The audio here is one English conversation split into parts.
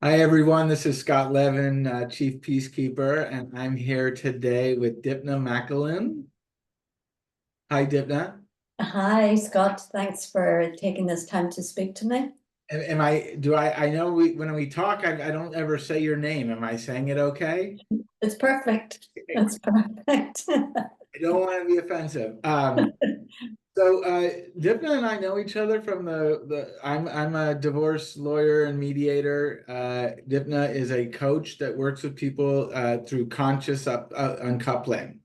Hi, everyone. This is Scott Levin, Chief Peacekeeper, and I'm here today with Dympna McAloon. Hi, Dympna. Hi, Scott. Thanks for taking this time to speak to me. I know when we talk, I don't ever say your name. Am I saying it okay? It's perfect. It's perfect. I don't want to be offensive. Dympna and I know each other from I'm a divorce lawyer and mediator. Dympna is a coach that works with people through uncoupling.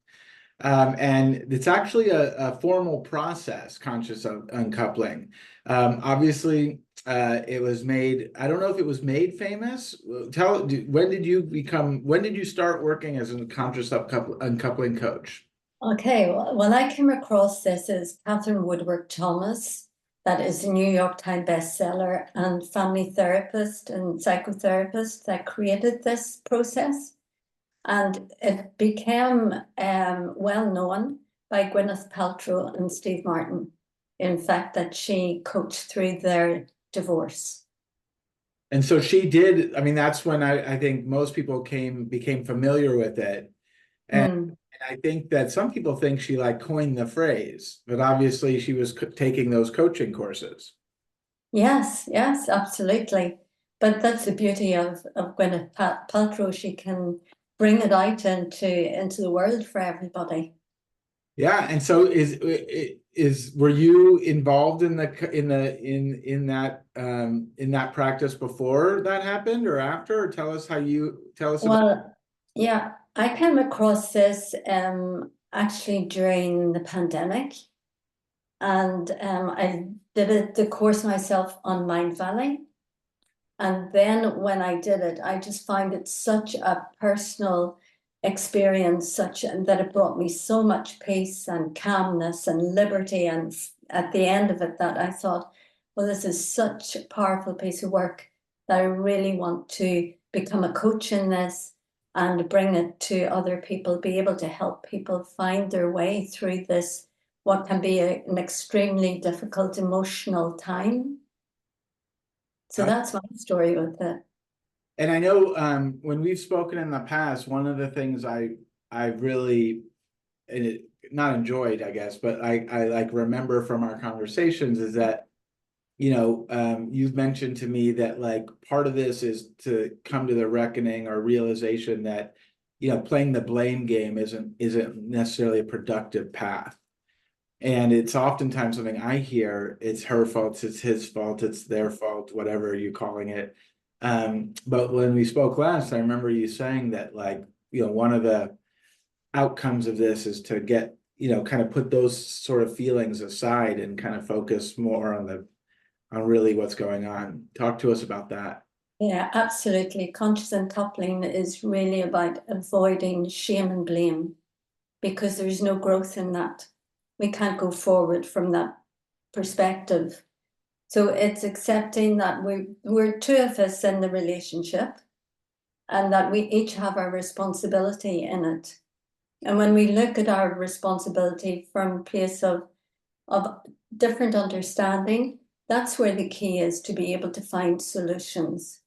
And it's actually a formal process, conscious uncoupling. Obviously, it was made, I don't know if it was made famous. When did you start working as a conscious uncoupling coach? Okay, well, when I came across this is Katherine Woodward Thomas, that is a New York Times bestseller and family therapist and psychotherapist that created this process. And it became well known by Gwyneth Paltrow and Steve Martin. In fact, that she coached through their divorce. And so she did, I mean, that's when I think most people became familiar with it. And Mm. I think that some people think she like coined the phrase, but obviously she was taking those coaching courses. Yes, yes, absolutely. But that's the beauty of Gwyneth Paltrow. She can bring it out into the world for everybody. Yeah, and so were you involved in in that practice before that happened or after? Or tell us about. Well, yeah, I came across this actually during the pandemic, and I did the course myself on Mind Valley. And then when I did it, I just found it such a personal experience, such that it brought me so much peace and calmness and liberty. And at the end of it, that I thought, well, this is such a powerful piece of work that I really want to become a coach in this and bring it to other people, be able to help people find their way through this, what can be an extremely difficult emotional time. So that's my story with it. And I know when we've spoken in the past, one of the things I really not enjoyed, I guess, but I like remember from our conversations is that you've mentioned to me that like part of this is to come to the reckoning or realization that playing the blame game isn't necessarily a productive path. And it's oftentimes something I hear, it's her fault, it's his fault, it's their fault, whatever you're calling it. But when we spoke last, I remember you saying that like, one of the outcomes of this is to get, kind of put those sort of feelings aside and kind of focus more on really what's going on. Talk to us about that. Yeah, absolutely. Conscious uncoupling is really about avoiding shame and blame because there's no growth in that. We can't go forward from that perspective. So it's accepting that we're two of us in the relationship and that we each have our responsibility in it. And when we look at our responsibility from a place of different understanding, that's where the key is to be able to find solutions.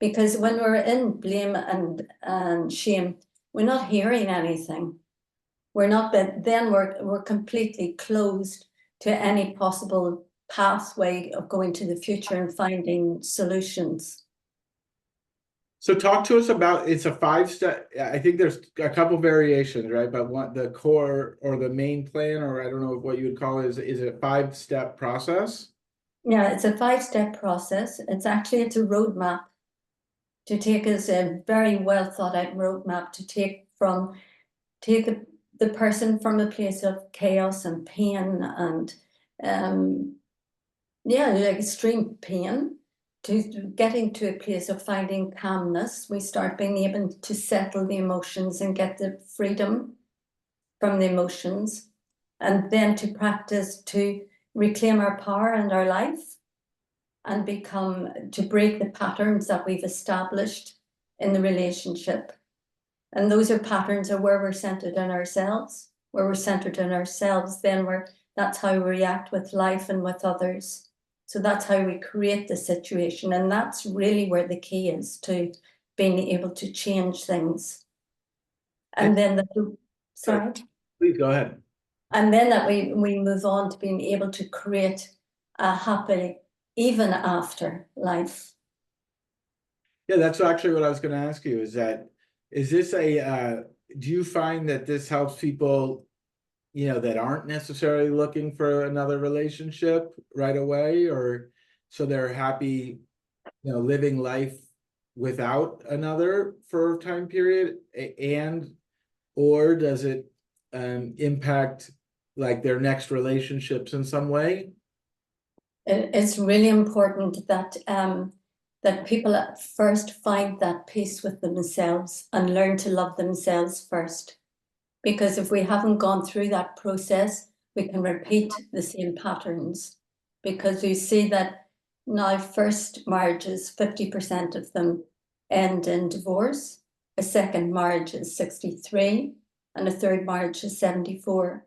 Because when we're in blame and shame, we're not hearing anything. We're not, but then we're completely closed to any possible pathway of going to the future and finding solutions. So talk to us about, it's a 5-step, I think there's a couple variations, right? But what the core or the main plan, or I don't know what you would call it, is it a 5-step process? Yeah, it's a 5-step process. It's a roadmap to take us a very well thought out roadmap to take the person from a place of chaos and pain and yeah, like extreme pain to getting to a place of finding calmness. We start being able to settle the emotions and get the freedom from the emotions, and then to practice to reclaim our power and our life and to break the patterns that we've established in the relationship. And those are patterns of where we're centered in ourselves. Where we're centered in ourselves, then that's how we react with life and with others. So that's how we create the situation. And that's really where the key is, to being able to change things. And then sorry. Please go ahead. And then that we move on to being able to create a happy even after life. Yeah, that's actually what I was going to ask you, is this do you find that this helps people, that aren't necessarily looking for another relationship right away, or so they're happy, living life without another for a time period, or does it impact like their next relationships in some way? It's really important that that people at first find that peace with themselves and learn to love themselves first. Because if we haven't gone through that process, we can repeat the same patterns. Because we see that now first marriages, 50% of them end in divorce. A second marriage is 63, and a third marriage is 74.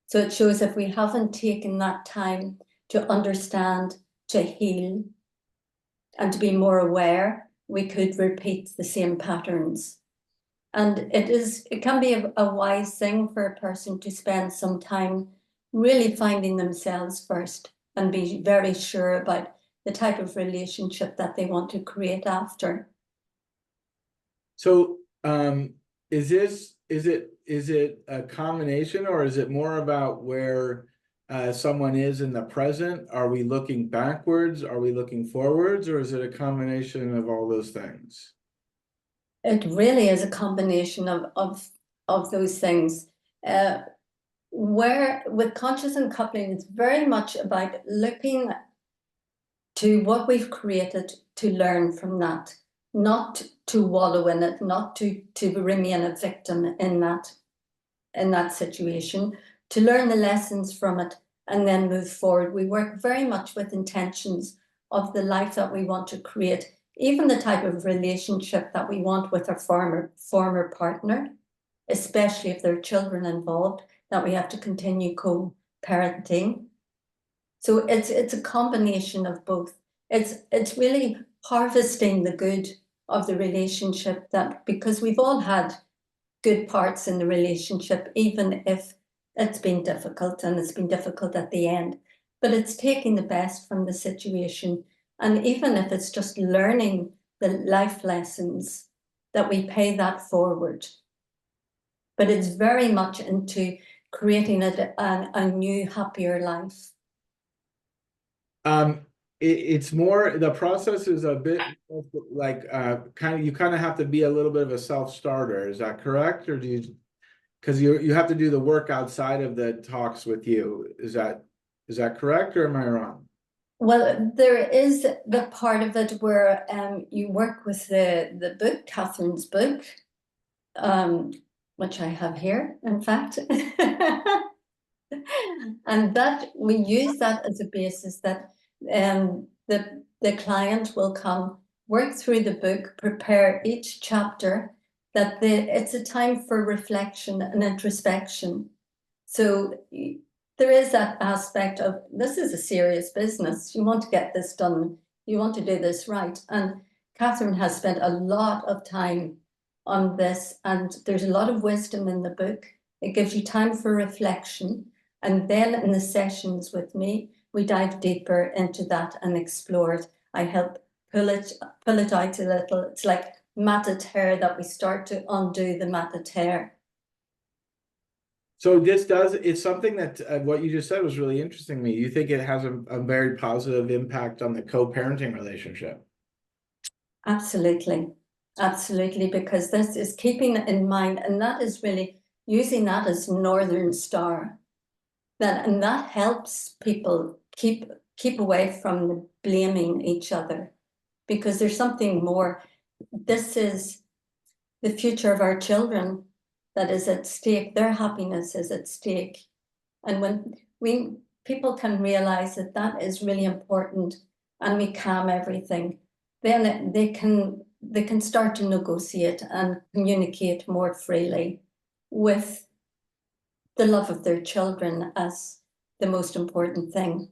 So it shows if we haven't taken that time to understand, to heal, and to be more aware, we could repeat the same patterns. And it can be a wise thing for a person to spend some time really finding themselves first and be very sure about the type of relationship that they want to create after. So is it a combination, or is it more about where someone is in the present? Are we looking backwards? Are we looking forwards? Or is it a combination of all those things? It really is a combination of those things. Where with conscious uncoupling, it's very much about looking to what we've created to learn from that, not to wallow in it, not to remain a victim in that situation, to learn the lessons from it and then move forward. We work very much with intentions of the life that we want to create, even the type of relationship that we want with our former partner, especially if there are children involved, that we have to continue co-parenting. So it's a combination of both. It's really harvesting the good of the relationship, that because we've all had good parts in the relationship, even if it's been difficult, and it's been difficult at the end, but it's taking the best from the situation. And even if it's just learning the life lessons, that we pay that forward. But it's very much into creating a new, happier life. It's more, the process is a bit like you kind of have to be a little bit of a self-starter. Is that correct? Or do you, because you have to do the work outside of the talks with you. Is that correct, or am I wrong? Well, there is the part of it where you work with the book, Katherine's book, which I have here, in fact. And that we use that as a basis, that the client will come, work through the book, prepare each chapter, that it's a time for reflection and introspection. So there is that aspect of, this is a serious business. You want to get this done. You want to do this right. And Katherine has spent a lot of time on this, and there's a lot of wisdom in the book. It gives you time for reflection. And then in the sessions with me, we dive deeper into that and explore it. I help pull it out a little. It's like matted hair, that we start to undo the matted hair. So it's something that what you just said was really interesting to me. You think it has a very positive impact on the co-parenting relationship? Absolutely. Absolutely, because this is keeping it in mind, and that is really using that as Northern Star. And that helps people keep away from blaming each other, because there's something more. This is the future of our children that is at stake. Their happiness is at stake. And when people can realize that that is really important, and we calm everything, then they can start to negotiate and communicate more freely, with the love of their children as the most important thing.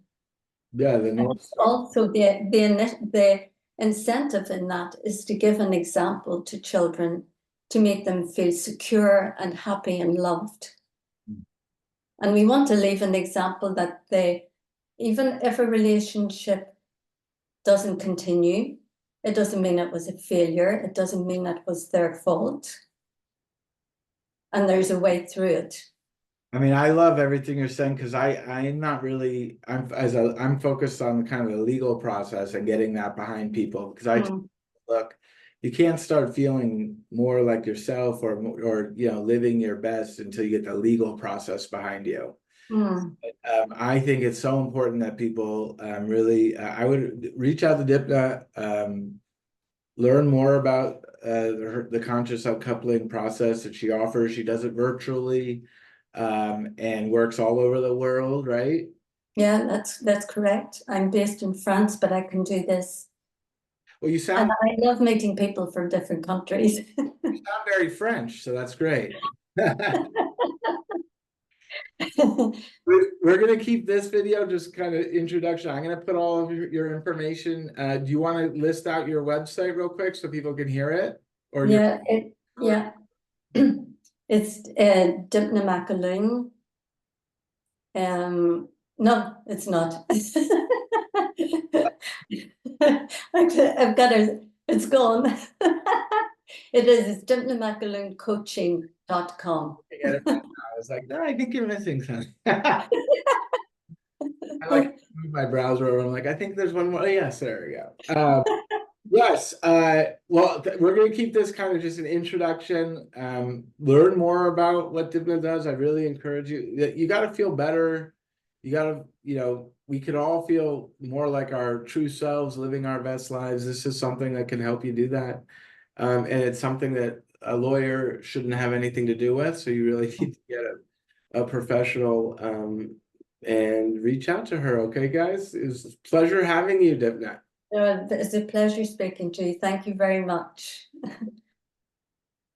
Yeah, the North Star. Also, the incentive in that is to give an example to children to make them feel secure and happy and loved. And we want to leave an example that even if a relationship doesn't continue, it doesn't mean it was a failure. It doesn't mean it was their fault. And there's a way through it. I mean, I love everything you're saying because I'm not really I'm focused on kind of the legal process and getting that behind people because look, you can't start feeling more like yourself or living your best until you get the legal process behind you. I think it's so important that people really I would reach out to Dympna, learn more about the conscious uncoupling process that she offers. She does it virtually. And works all over the world, right? Yeah, that's correct. I'm based in France, but I can do this. Well, you sound, and I love meeting people from different countries. you sound very French, so that's great. We're going to keep this video just kind of introduction. I'm going to put all of your information. Do you want to list out your website real quick so people can hear it? Or yeah, it's Dympna McAloon. No, it's not. I've got it. It's gone. It is. It's dympnamacalooncoaching.com. I was like, no, I think you're missing something. I like move my browser over. I'm like, I think there's one more. Yes, there we go. Yes. Well, we're going to keep this kind of just an introduction. Learn more about what Dympna does. I really encourage you. You got to feel better. You got to, we could all feel more like our true selves, living our best lives. This is something that can help you do that. And it's something that a lawyer shouldn't have anything to do with. So you really need to get a professional and reach out to her. Okay, guys? It was a pleasure having you, Dympna. It's a pleasure speaking to you. Thank you very much.